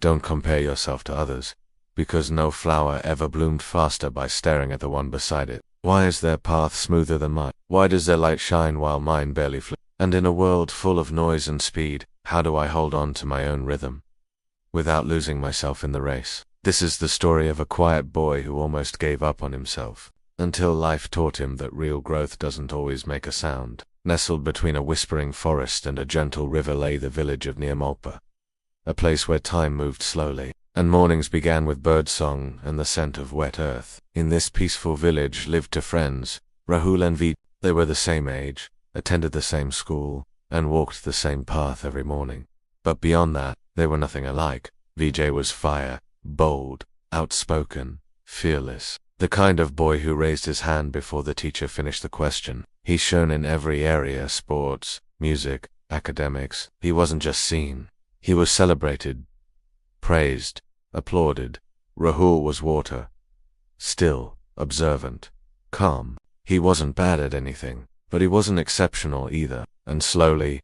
Don't compare yourself to others, because no flower ever bloomed faster by staring at the one beside it. Why is their path smoother than mine? Why does their light shine while mine barely flickers? And in a world full of noise and speed, how do I hold on to my own rhythm without losing myself in the race? This is the story of a quiet boy who almost gave up on himself, until life taught him that real growth doesn't always make a sound. Nestled between a whispering forest and a gentle river lay the village of Neomolpa, a place where time moved slowly, and mornings began with birdsong and the scent of wet earth. In this peaceful village lived two friends, Rahul and Vijay. They were the same age, attended the same school, and walked the same path every morning. But beyond that, they were nothing alike. Vijay was fire, bold, outspoken, fearless. The kind of boy who raised his hand before the teacher finished the question. He shone in every area: sports, music, academics. He wasn't just seen. He was celebrated, praised, applauded. Rahul was water. Still, observant, calm. He wasn't bad at anything, but he wasn't exceptional either. And slowly,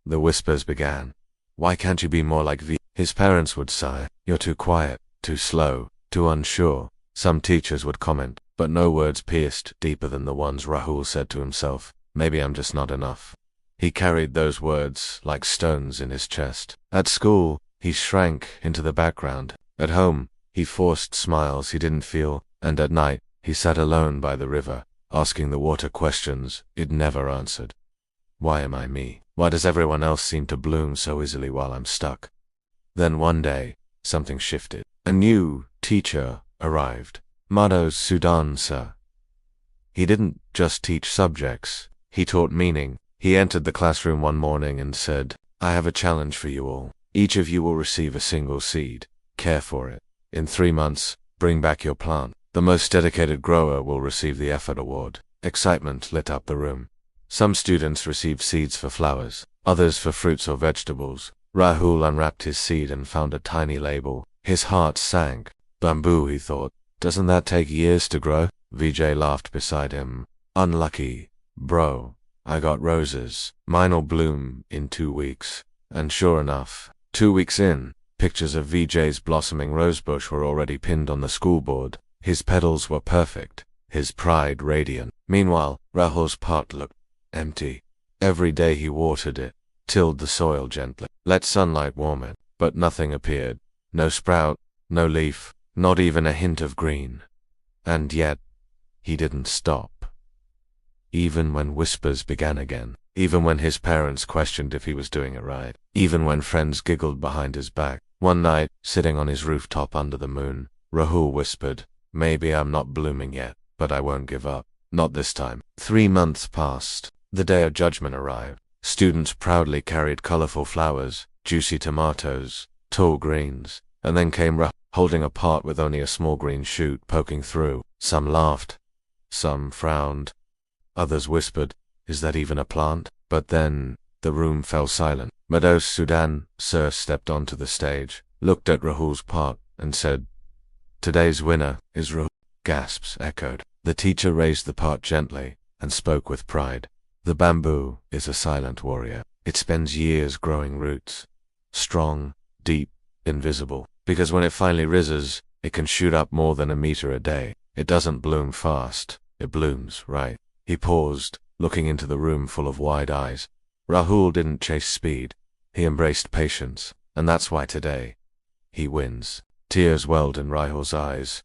the whispers began. Why can't you be more like V? His parents would sigh. You're too quiet, too slow, too unsure. Some teachers would comment, but no words pierced deeper than the ones Rahul said to himself. Maybe I'm just not enough. He carried those words like stones in his chest. At school, he shrank into the background. At home, he forced smiles he didn't feel, and at night, he sat alone by the river, asking the water questions it never answered. Why am I me? Why does everyone else seem to bloom so easily while I'm stuck? Then one day, something shifted. A new teacher arrived. Motivational, sir. He didn't just teach subjects, he taught meaning. He entered the classroom one morning and said, I have a challenge for you all. Each of you will receive a single seed. Care for it. In 3 months, bring back your plant. The most dedicated grower will receive the effort award. Excitement lit up the room. Some students received seeds for flowers, others for fruits or vegetables. Rahul unwrapped his seed and found a tiny label. His heart sank. Bamboo, he thought. Doesn't that take years to grow? Vijay laughed beside him. Unlucky, bro. I got roses. Mine'll bloom in 2 weeks. And sure enough, 2 weeks in, pictures of Vijay's blossoming rosebush were already pinned on the school board. His petals were perfect, his pride radiant. Meanwhile, Rahul's pot looked empty. Every day he watered it, tilled the soil gently, let sunlight warm it, but nothing appeared. No sprout, no leaf, not even a hint of green. And yet, he didn't stop. Even when whispers began again, even when his parents questioned if he was doing it right, even when friends giggled behind his back. One night, sitting on his rooftop under the moon, Rahul whispered, maybe I'm not blooming yet, but I won't give up. Not this time. 3 months passed. The day of judgment arrived. Students proudly carried colorful flowers, juicy tomatoes, tall greens, and then came Rahul, holding a pot with only a small green shoot poking through. Some laughed. Some frowned. Others whispered, is that even a plant? But then, the room fell silent. Motivational, sir, stepped onto the stage, looked at Rahul's pot, and said, today's winner is Rahul. Gasps echoed. The teacher raised the pot gently, and spoke with pride. The bamboo is a silent warrior. It spends years growing roots. Strong, deep, invisible. Because when it finally rises, it can shoot up more than a meter a day. It doesn't bloom fast. It blooms right. He paused, looking into the room full of wide eyes. Rahul didn't chase speed. He embraced patience, and that's why today, he wins. Tears welled in Rahul's eyes.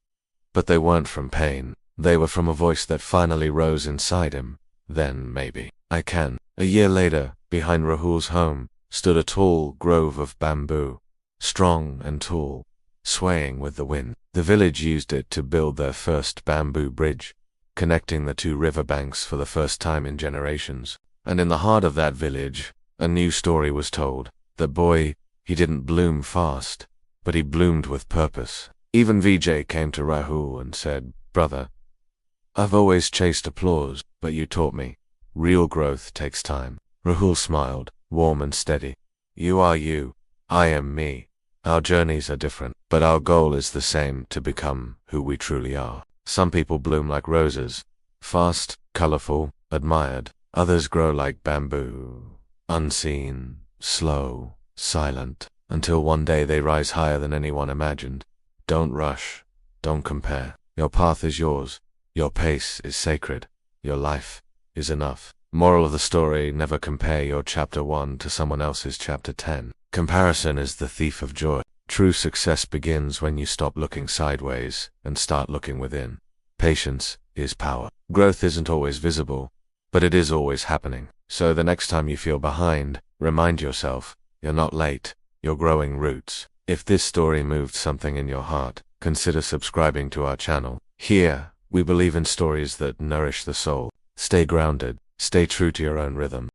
But they weren't from pain. They were from a voice that finally rose inside him. Then, maybe, I can. A year later, behind Rahul's home, stood a tall grove of bamboo. Strong and tall, swaying with the wind. The village used it to build their first bamboo bridge, connecting the 2 riverbanks for the first time in generations. And in the heart of that village, a new story was told. The boy, he didn't bloom fast, but he bloomed with purpose. Even Vijay came to Rahul and said, brother, I've always chased applause, but you taught me. Real growth takes time. Rahul smiled, warm and steady. You are you. I am me. Our journeys are different, but our goal is the same: to become who we truly are. Some people bloom like roses, fast, colorful, admired. Others grow like bamboo, unseen, slow, silent. until one day they rise higher than anyone imagined. Don't rush. Don't compare. Your path is yours. Your pace is sacred. Your life is enough. Moral of the story: never compare your chapter 1 to someone else's chapter 10. Comparison is the thief of joy. True success begins when you stop looking sideways and start looking within. Patience is power. Growth isn't always visible, but it is always happening. So the next time you feel behind, remind yourself, you're not late, you're growing roots. If this story moved something in your heart, consider subscribing to our channel. Here, we believe in stories that nourish the soul. Stay grounded, stay true to your own rhythm.